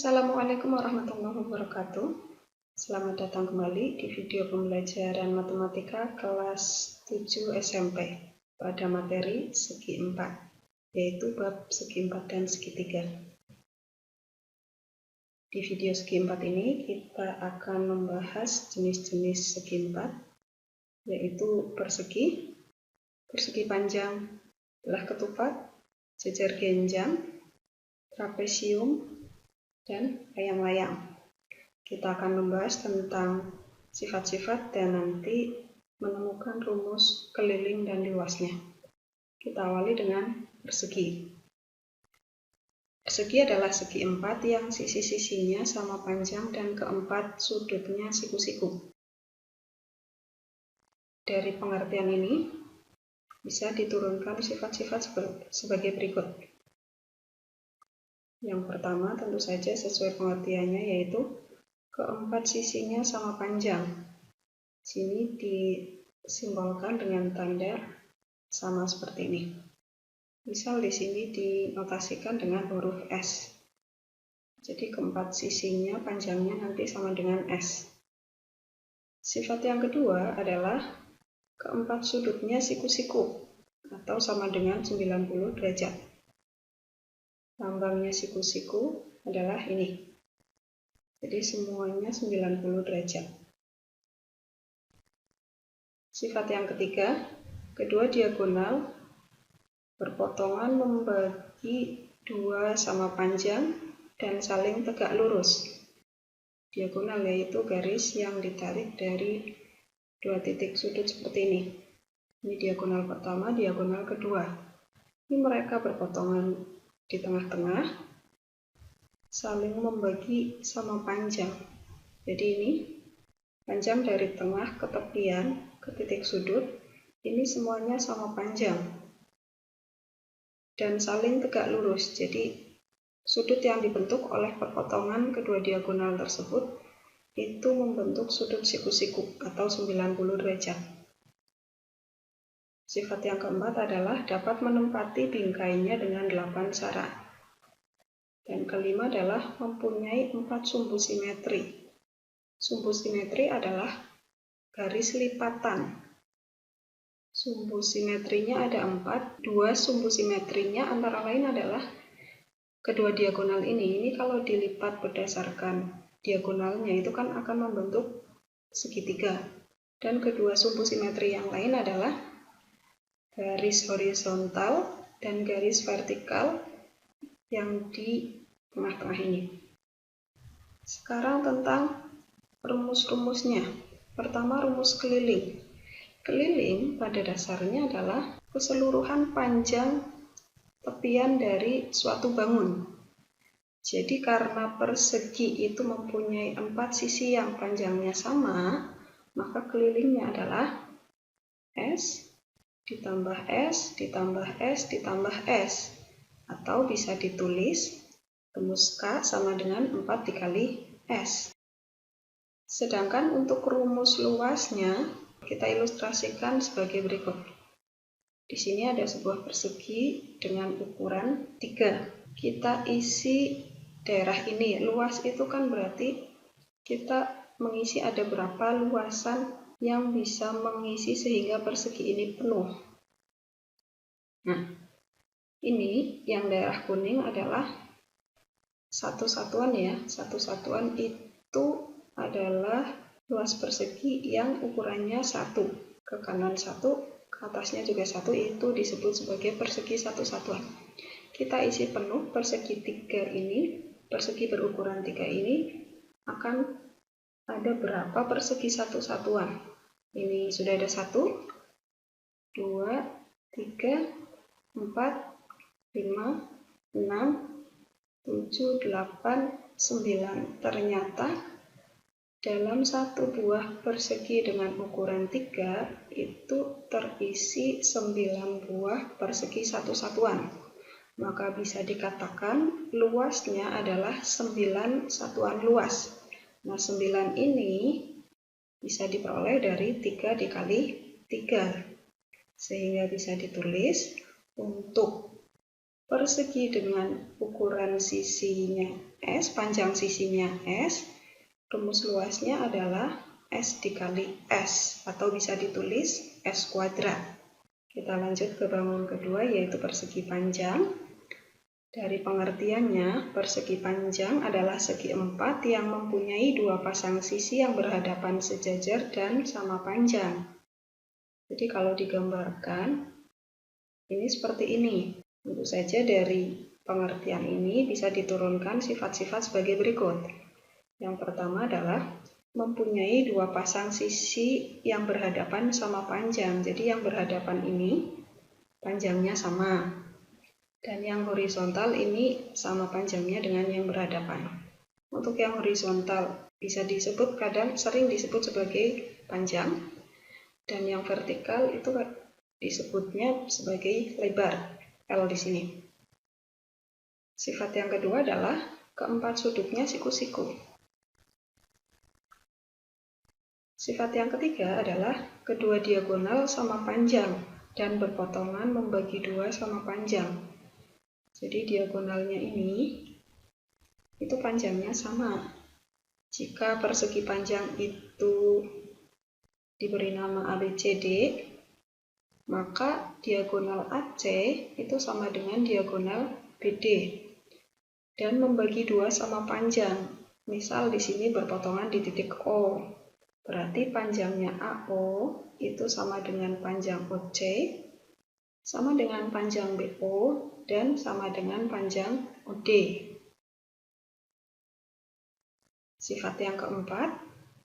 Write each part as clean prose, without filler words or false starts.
Assalamualaikum warahmatullahi wabarakatuh. Selamat datang kembali di video pembelajaran matematika kelas 7 SMP pada materi segi 4, yaitu bab segi 4 dan segitiga. Di video segi 4 ini kita akan membahas jenis-jenis segi 4, yaitu persegi, persegi panjang, belah ketupat, jejer genjang, trapesium, dan layang-layang. Kita akan membahas tentang sifat-sifat dan nanti menemukan rumus keliling dan luasnya. Kita awali dengan persegi. Persegi adalah segi 4 yang sisi-sisinya sama panjang dan keempat sudutnya siku-siku. Dari pengertian ini bisa diturunkan sifat-sifat sebagai berikut. Yang pertama tentu saja sesuai pengertiannya, yaitu keempat sisinya sama panjang. Sini disimbolkan dengan tanda sama seperti ini. Misal di sini dinotasikan dengan huruf S. Jadi keempat sisinya panjangnya nanti sama dengan S. Sifat yang kedua adalah keempat sudutnya siku-siku atau sama dengan 90 derajat. Lambangnya siku-siku adalah ini. Jadi semuanya 90 derajat. Sifat yang ketiga, kedua diagonal berpotongan membagi dua sama panjang dan saling tegak lurus. Diagonal yaitu garis yang ditarik dari dua titik sudut seperti ini. Ini diagonal pertama, diagonal kedua. Ini mereka berpotongan di tengah-tengah, saling membagi sama panjang. Jadi ini panjang dari tengah ke tepian ke titik sudut, ini semuanya sama panjang dan saling tegak lurus. Jadi sudut yang dibentuk oleh perpotongan kedua diagonal tersebut itu membentuk sudut siku-siku atau 90 derajat. Sifat yang keempat adalah dapat menempati bingkainya dengan 8 sara. Dan kelima adalah mempunyai 4 sumbu simetri. Sumbu simetri adalah garis lipatan. Sumbu simetrinya ada 4. 2 sumbu simetrinya antara lain adalah kedua diagonal ini. Ini kalau dilipat berdasarkan diagonalnya itu kan akan membentuk segitiga. Dan kedua sumbu simetri yang lain adalah garis horizontal dan garis vertikal yang di tengah-tengah ini. Sekarang tentang rumus-rumusnya. Pertama, rumus keliling. Keliling pada dasarnya adalah keseluruhan panjang tepian dari suatu bangun. Jadi karena persegi itu mempunyai 4 sisi yang panjangnya sama, maka kelilingnya adalah S ditambah S ditambah S ditambah S. Atau bisa ditulis rumus K sama dengan 4 dikali S. Sedangkan untuk rumus luasnya kita ilustrasikan sebagai berikut. Di sini ada sebuah persegi dengan ukuran 3. Kita isi daerah ini. Luas itu kan berarti kita mengisi ada berapa luasan yang bisa mengisi sehingga persegi ini penuh. Nah, ini yang daerah kuning adalah satu satuan ya. Satu satuan itu adalah luas persegi yang ukurannya 1. Ke kanan 1, ke atasnya juga 1, itu disebut sebagai persegi satu satuan. Kita isi penuh persegi 3 ini, persegi berukuran 3 ini akan ada berapa persegi satu satuan. Ini sudah ada 1, 2, 3, 4, 5, 6, 7, 8, 9. Ternyata dalam satu buah persegi dengan ukuran 3 itu terisi 9 buah persegi satu satuan. Maka bisa dikatakan luasnya adalah 9 satuan luas. Nah, 9 ini bisa diperoleh dari 3 dikali 3. Sehingga bisa ditulis untuk persegi dengan ukuran sisinya S, panjang sisinya S, rumus luasnya adalah S dikali S, atau bisa ditulis S kuadrat. Kita lanjut ke bangun kedua, yaitu persegi panjang. Dari pengertiannya, persegi panjang adalah segi empat yang mempunyai dua pasang sisi yang berhadapan sejajar dan sama panjang. Jadi kalau digambarkan, ini seperti ini. Tentu saja dari pengertian ini bisa diturunkan sifat-sifat sebagai berikut. Yang pertama adalah mempunyai dua pasang sisi yang berhadapan sama panjang. Jadi yang berhadapan ini panjangnya sama. Dan yang horizontal ini sama panjangnya dengan yang berhadapan. Untuk yang horizontal bisa disebut, kadang sering disebut sebagai panjang. Dan yang vertikal itu disebutnya sebagai lebar, L di sini. Sifat yang kedua adalah keempat sudutnya siku-siku. Sifat yang ketiga adalah kedua diagonal sama panjang dan berpotongan membagi dua sama panjang. Jadi diagonalnya ini itu panjangnya sama. Jika persegi panjang itu diberi nama ABCD, maka diagonal AC itu sama dengan diagonal BD dan membagi dua sama panjang. Misal di sini berpotongan di titik O, berarti panjangnya AO itu sama dengan panjang OC, sama dengan panjang BO, dan sama dengan panjang OD. Sifat yang keempat,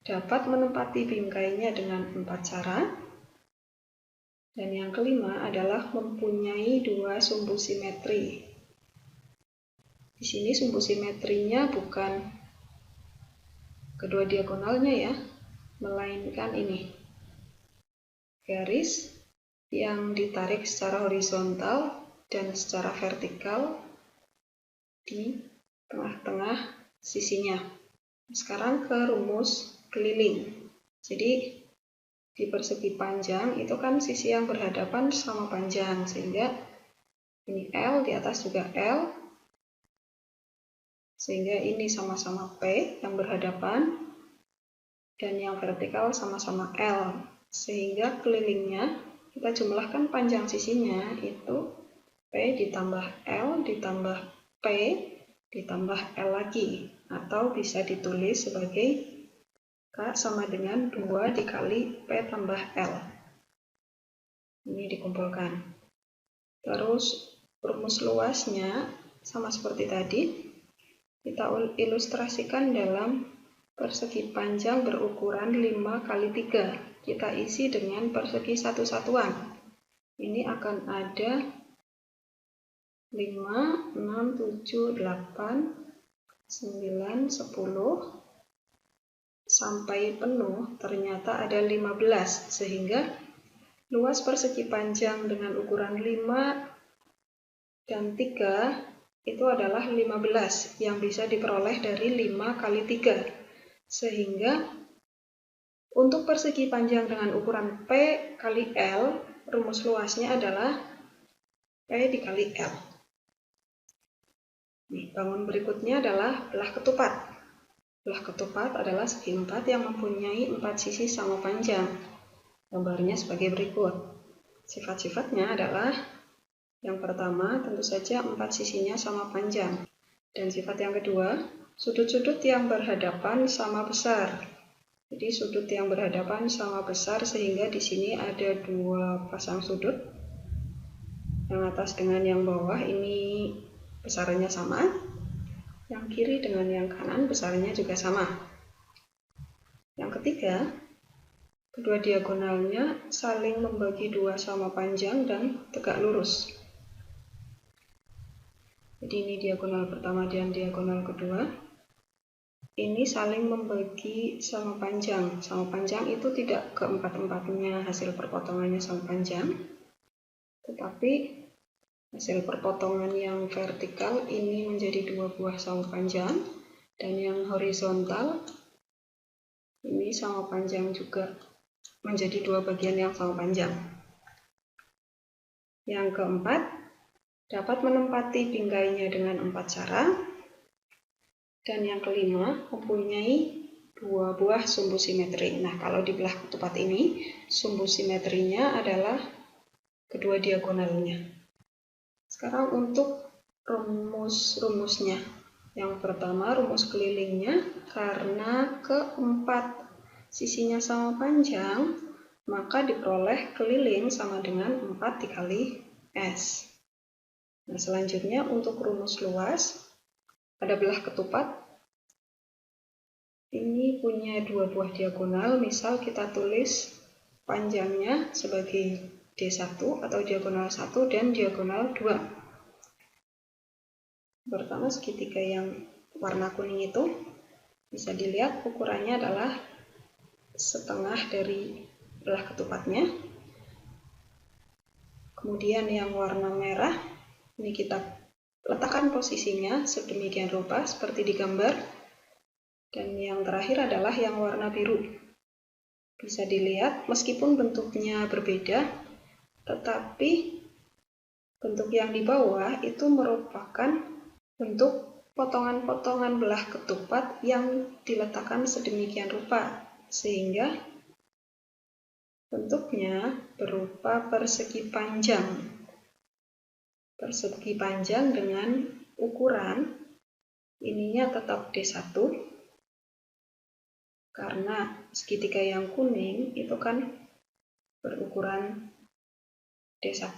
dapat menempati bingkainya dengan 4 cara. Dan yang kelima adalah mempunyai dua sumbu simetri. Di sini sumbu simetrinya bukan kedua diagonalnya ya, melainkan ini. Garis yang ditarik secara horizontal dan secara vertikal di tengah-tengah sisinya. Sekarang ke rumus keliling. Jadi di persegi panjang itu kan sisi yang berhadapan sama panjang, sehingga ini L, di atas juga L, sehingga ini sama-sama P yang berhadapan, dan yang vertikal sama-sama L, sehingga kelilingnya kita jumlahkan panjang sisinya itu P ditambah L ditambah P ditambah L lagi, atau bisa ditulis sebagai K sama dengan 2 dikali P tambah L. Ini dikumpulkan. Terus rumus luasnya sama seperti tadi, kita ilustrasikan dalam persegi panjang berukuran 5 kali 3. Kita isi dengan persegi satu satuan. Ini akan ada 5, 6, 7, 8, 9, 10, sampai penuh ternyata ada 15, sehingga luas persegi panjang dengan ukuran 5 dan 3 itu adalah 15 yang bisa diperoleh dari 5 kali 3. Sehingga untuk persegi panjang dengan ukuran P kali L, rumus luasnya adalah P dikali L. Nih, bangun berikutnya adalah belah ketupat. Belah ketupat adalah segi empat yang mempunyai 4 sisi sama panjang. Gambarnya sebagai berikut. Sifat-sifatnya adalah yang pertama, tentu saja 4 sisinya sama panjang. Dan sifat yang kedua, sudut-sudut yang berhadapan sama besar. Jadi sudut yang berhadapan sama besar, sehingga di sini ada 2 pasang sudut. Yang atas dengan yang bawah ini besarnya sama. Yang kiri dengan yang kanan besarnya juga sama. Yang ketiga, kedua diagonalnya saling membagi 2 sama panjang dan tegak lurus. Jadi ini diagonal pertama dan diagonal kedua. Ini saling membagi sama panjang. Sama panjang itu tidak keempat-empatnya hasil perpotongannya sama panjang, tetapi hasil perpotongan yang vertikal ini menjadi 2 buah sama panjang, dan yang horizontal ini sama panjang juga menjadi 2 bagian yang sama panjang. Yang keempat, dapat menempati bingkainya dengan 4 cara. Dan yang kelima, mempunyai 2 buah sumbu simetri. Nah, kalau di belah ketupat ini, sumbu simetrinya adalah kedua diagonalnya. Sekarang untuk rumus-rumusnya. Yang pertama, rumus kelilingnya, karena keempat sisinya sama panjang, maka diperoleh keliling sama dengan 4 dikali S. Nah, selanjutnya untuk rumus luas, pada belah ketupat, ini punya 2 buah diagonal, misal kita tulis panjangnya sebagai D1 atau diagonal 1 dan diagonal 2. Pertama, segitiga yang warna kuning itu bisa dilihat ukurannya adalah setengah dari belah ketupatnya. Kemudian yang warna merah, ini kita letakkan posisinya sedemikian rupa seperti di gambar. Dan yang terakhir adalah yang warna biru. Bisa dilihat meskipun bentuknya berbeda, tetapi bentuk yang di bawah itu merupakan bentuk potongan-potongan belah ketupat yang diletakkan sedemikian rupa, sehingga bentuknya berupa persegi panjang. Persegi panjang dengan ukuran ininya tetap D1, karena segitiga yang kuning itu kan berukuran D1,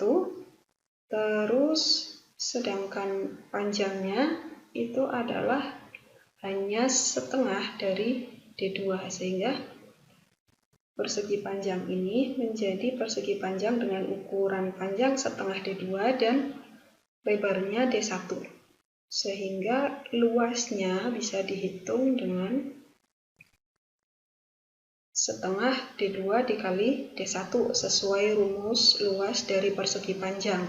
terus sedangkan panjangnya itu adalah hanya setengah dari D2, sehingga persegi panjang ini menjadi persegi panjang dengan ukuran panjang setengah D2 dan lebarnya D1, sehingga luasnya bisa dihitung dengan setengah D2 dikali D1 sesuai rumus luas dari persegi panjang.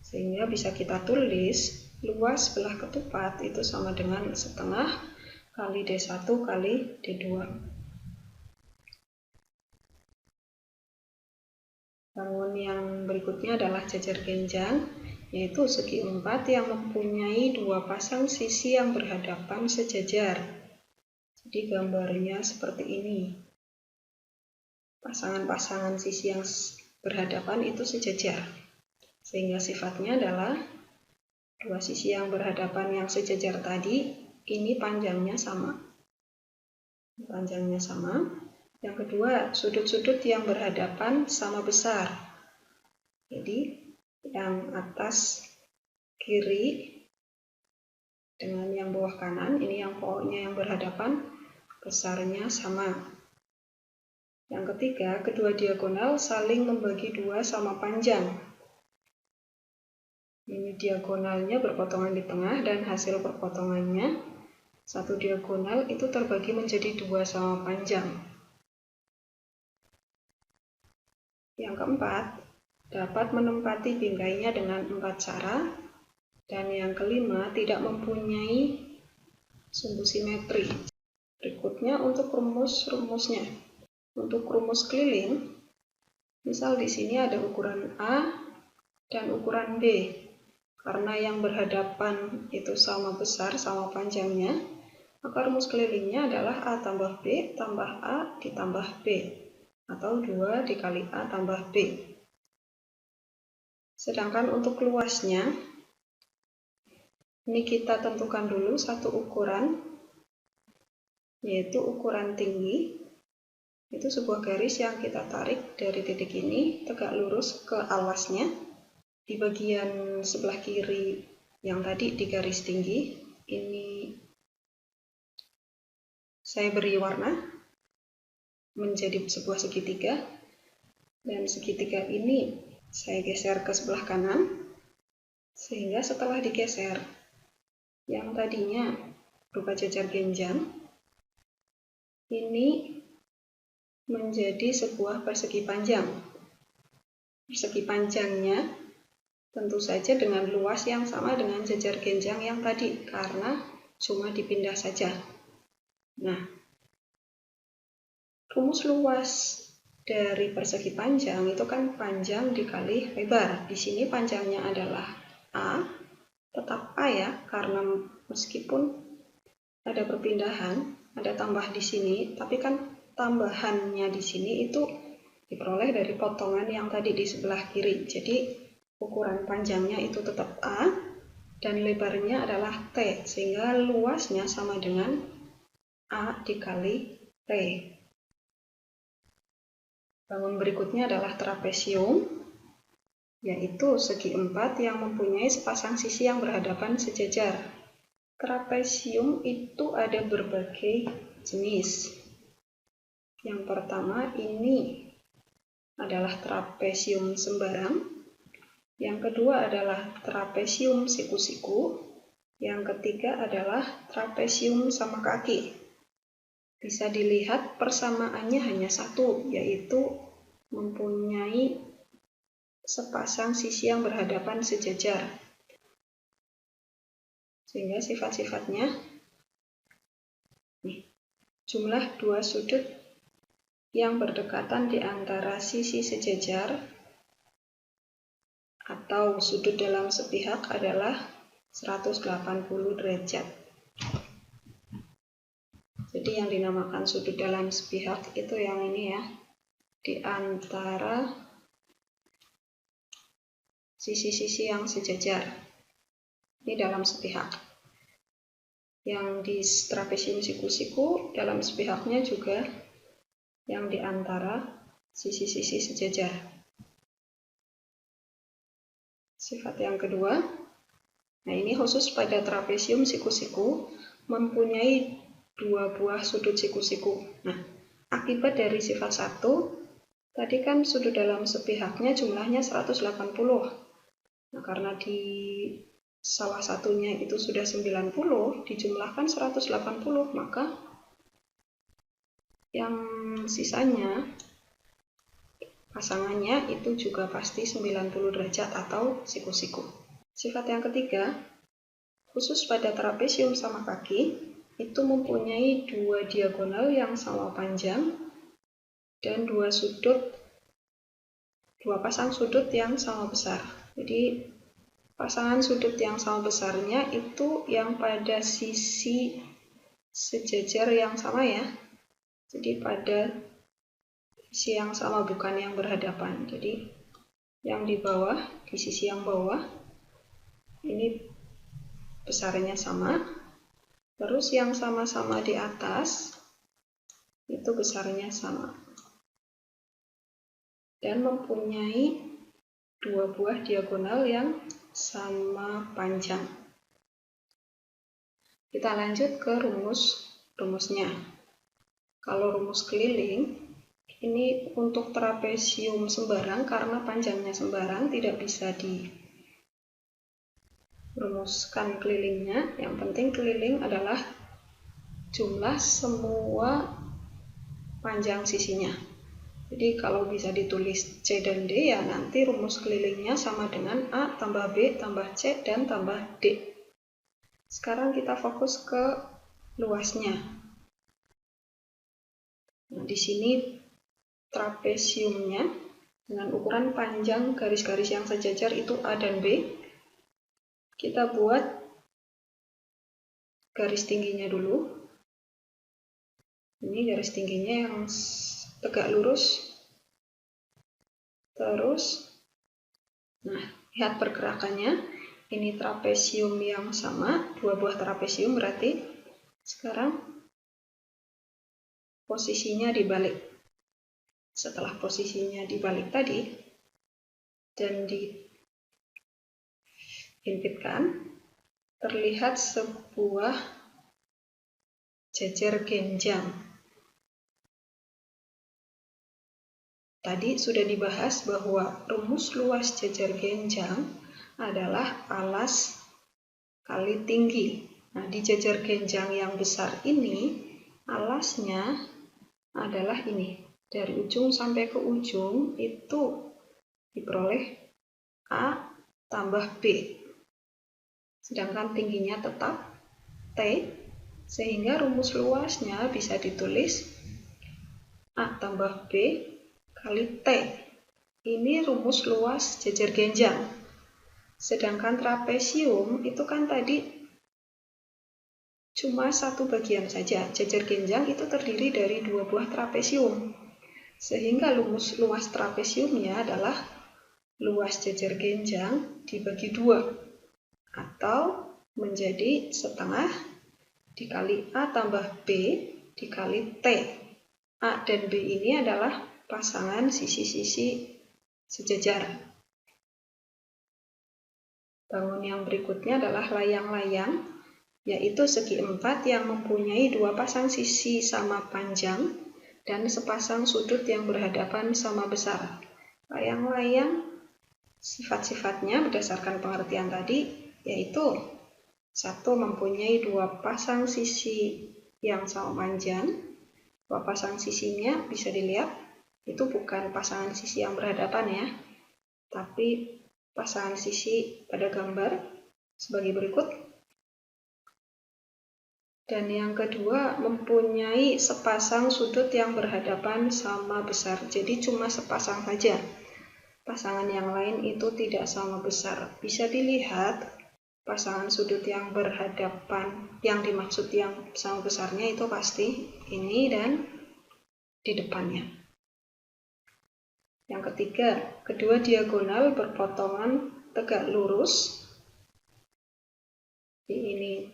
Sehingga bisa kita tulis luas belah ketupat itu sama dengan setengah kali D1 kali D2. Bangun yang berikutnya adalah jajar genjang, yaitu segi 4 yang mempunyai 2 pasang sisi yang berhadapan sejajar. Jadi gambarnya seperti ini. Pasangan-pasangan sisi yang berhadapan itu sejajar. Sehingga sifatnya adalah 2 sisi yang berhadapan yang sejajar tadi, ini panjangnya sama. Panjangnya sama. Yang kedua, sudut-sudut yang berhadapan sama besar. Jadi, yang atas kiri dengan yang bawah kanan, ini yang pokoknya yang berhadapan, besarnya sama. Yang ketiga, kedua diagonal saling membagi 2 sama panjang. Ini diagonalnya berpotongan di tengah dan hasil perpotongannya, satu diagonal itu terbagi menjadi 2 sama panjang. Yang keempat, dapat menempati bingkainya dengan 4 cara. Dan yang kelima, tidak mempunyai sumbu simetri. Berikutnya untuk rumus-rumusnya. Untuk rumus keliling, misal di sini ada ukuran A dan ukuran B. Karena yang berhadapan itu sama besar, sama panjangnya, maka rumus kelilingnya adalah A tambah B tambah A ditambah B, atau 2 dikali A tambah B. Sedangkan untuk luasnya, ini kita tentukan dulu satu ukuran, yaitu ukuran tinggi. Itu sebuah garis yang kita tarik dari titik ini tegak lurus ke alasnya. Di bagian sebelah kiri yang tadi di garis tinggi, ini saya beri warna menjadi sebuah segitiga. Dan segitiga ini saya geser ke sebelah kanan, sehingga setelah digeser, yang tadinya berupa jajar genjang, ini menjadi sebuah persegi panjang. Persegi panjangnya tentu saja dengan luas yang sama dengan jajar genjang yang tadi, karena cuma dipindah saja. Nah, rumus luas dari persegi panjang itu kan panjang dikali lebar. Di sini panjangnya adalah A, tetap A ya, karena meskipun ada perpindahan, ada tambah di sini, tapi kan tambahannya di sini itu diperoleh dari potongan yang tadi di sebelah kiri. Jadi ukuran panjangnya itu tetap A dan lebarnya adalah T, sehingga luasnya sama dengan A dikali T. Bangun berikutnya adalah trapesium, yaitu segi empat yang mempunyai sepasang sisi yang berhadapan sejajar. Trapesium itu ada berbagai jenis. Yang pertama ini adalah trapesium sembarang. Yang kedua adalah trapesium siku-siku. Yang ketiga adalah trapesium sama kaki. Bisa dilihat persamaannya hanya satu, yaitu mempunyai sepasang sisi yang berhadapan sejajar. Sehingga sifat-sifatnya jumlah dua sudut yang berdekatan di antara sisi sejajar atau sudut dalam sepihak adalah 180 derajat. Jadi yang dinamakan sudut dalam sepihak itu yang ini ya, di antara sisi-sisi yang sejajar. Ini dalam sepihak. Yang di trapesium siku-siku dalam sepihaknya juga yang di antara sisi-sisi sejajar. Sifat yang kedua, nah ini khusus pada trapesium siku-siku mempunyai dua buah sudut siku-siku. Nah, akibat dari sifat satu, tadi kan sudut dalam sepihaknya jumlahnya 180. Nah, karena di salah satunya itu sudah 90, dijumlahkan 180, maka yang sisanya pasangannya itu juga pasti 90 derajat atau siku-siku. Sifat yang ketiga, khusus pada trapesium sama kaki, itu mempunyai dua diagonal yang sama panjang dan dua pasang sudut yang sama besar. Jadi pasangan sudut yang sama besarnya itu yang pada sisi sejajar yang sama ya. Jadi pada sisi yang sama, bukan yang berhadapan. Jadi yang di bawah, di sisi yang bawah ini besarnya sama. Terus yang sama-sama di atas itu besarnya sama. Dan mempunyai dua buah diagonal yang sama panjang. Kita lanjut ke rumusnya. Kalau rumus keliling, ini untuk trapesium sembarang karena panjangnya sembarang tidak bisa dirumuskan kelilingnya. Yang penting keliling adalah jumlah semua panjang sisinya. Jadi kalau bisa ditulis C dan D, ya nanti rumus kelilingnya sama dengan A tambah B tambah C dan tambah D. Sekarang kita fokus ke luasnya. Nah, di sini trapesiumnya dengan ukuran panjang garis-garis yang sejajar itu A dan B. Kita buat garis tingginya dulu. Ini garis tingginya yang tegak lurus. Terus, nah, lihat pergerakannya. Ini trapesium yang sama, dua buah trapesium berarti. Sekarang posisinya dibalik. Setelah posisinya dibalik tadi dan dihimpitkan, terlihat sebuah jajar genjang. Tadi sudah dibahas bahwa rumus luas jajar genjang adalah alas kali tinggi. Nah, di jajar genjang yang besar ini, alasnya adalah ini. Dari ujung sampai ke ujung itu diperoleh A tambah B. Sedangkan tingginya tetap T, sehingga rumus luasnya bisa ditulis A tambah B kali T. Ini rumus luas jajar genjang. Sedangkan trapesium itu kan tadi cuma satu bagian saja. Jajar genjang itu terdiri dari 2 buah trapesium. Sehingga luas trapesiumnya adalah luas jajar genjang dibagi 2. Atau menjadi setengah dikali A tambah B dikali T. A dan B ini adalah pasangan sisi-sisi sejajar. Bangun yang berikutnya adalah layang-layang, yaitu segi 4 yang mempunyai 2 pasang sisi sama panjang dan sepasang sudut yang berhadapan sama besar. Layang-layang sifat-sifatnya berdasarkan pengertian tadi, yaitu 1 mempunyai 2 pasang sisi yang sama panjang. 2 pasang sisinya bisa dilihat, itu bukan pasangan sisi yang berhadapan ya, tapi pasangan sisi pada gambar sebagai berikut. Dan yang kedua mempunyai sepasang sudut yang berhadapan sama besar. Jadi cuma sepasang saja. Pasangan yang lain itu tidak sama besar. Bisa dilihat pasangan sudut yang berhadapan, yang dimaksud yang sama besarnya itu pasti ini dan di depannya. Yang ketiga, kedua diagonal berpotongan tegak lurus. Ini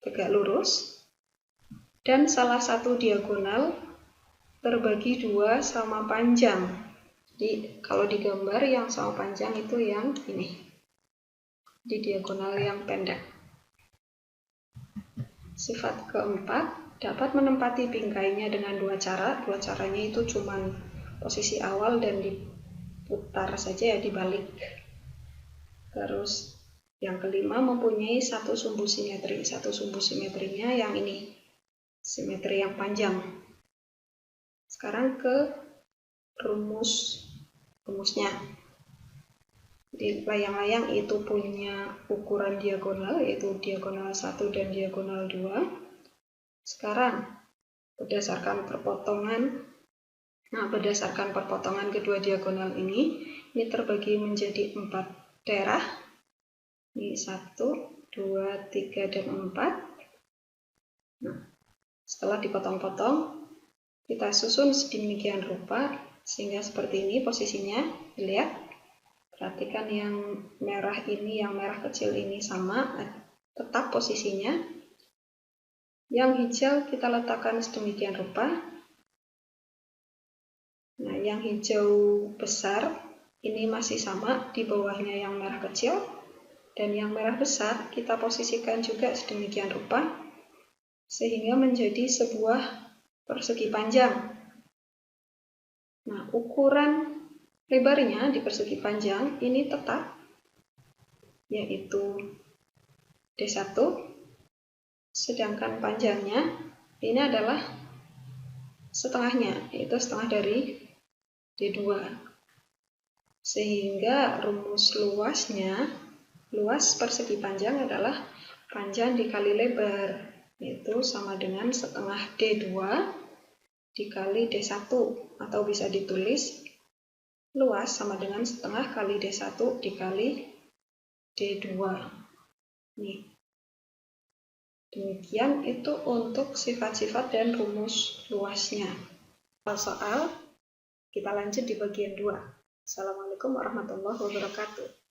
tegak lurus. Dan salah satu diagonal terbagi 2 sama panjang. Jadi kalau di gambar yang sama panjang itu yang ini. Di diagonal yang pendek. Sifat keempat, dapat menempati bingkainya dengan 2 cara. 2 caranya itu cuman posisi awal dan diputar saja ya, dibalik. Terus yang kelima mempunyai 1 sumbu simetri. 1 sumbu simetrinya yang ini, simetri yang panjang. Sekarang ke rumusnya. Di layang-layang itu punya ukuran diagonal, yaitu diagonal 1 dan diagonal 2. Sekarang berdasarkan perpotongan kedua diagonal ini terbagi menjadi 4 daerah. Ini 1, 2, 3, dan 4. Nah, setelah dipotong-potong, kita susun sedemikian rupa sehingga seperti ini posisinya. Lihat. Perhatikan yang merah ini, yang merah kecil ini sama, tetap posisinya. Yang hijau kita letakkan sedemikian rupa. Nah, yang hijau besar ini masih sama, di bawahnya yang merah kecil. Dan yang merah besar kita posisikan juga sedemikian rupa, sehingga menjadi sebuah persegi panjang. Nah, ukuran lebarnya di persegi panjang ini tetap, yaitu D1, sedangkan panjangnya ini adalah setengahnya, yaitu setengah dari D2. Sehingga rumus luas persegi panjang adalah panjang dikali lebar, yaitu sama dengan setengah D2 dikali D1, atau bisa ditulis luas sama dengan setengah kali D1 dikali D2. Nih. Demikian itu untuk sifat-sifat dan rumus luasnya. Soal kita lanjut di bagian 2. Assalamualaikum warahmatullahi wabarakatuh.